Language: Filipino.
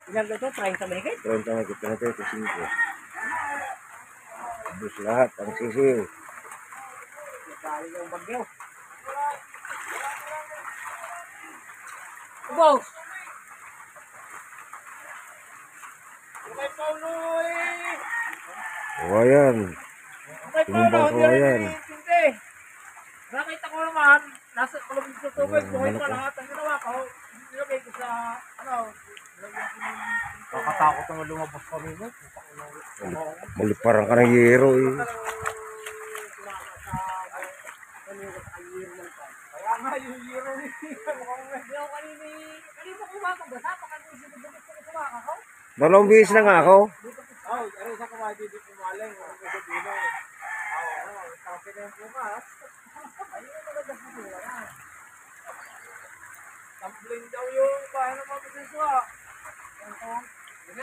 Ilan ba ito? 30 mahigit? 30 mahigit na ito, 5. Ubus lahat ang sisiw. Kali yung bagyo. Ubos! May Paulo eh! O ayan. May Tumumbang ko ayan. Nakita ko naman, nasa kulubig sa tubig, buhay pa lahat ang ginawa ko. Nilagay ko sa, Nakatakot naman lumabas kami mo. Maliparang ka ng yero eh. Kaya nga yung yero ni kanina kumakagat, pagkakusip ko gusto ko kumakaw. Dalawang bihis na nga ako. Oh, ano sa kamay dito pumaling, ano ko dito. Kasi na yung pumas. Ayun ang maganda sa sila. Tumbling daw yung bahay ng mga bisiswa.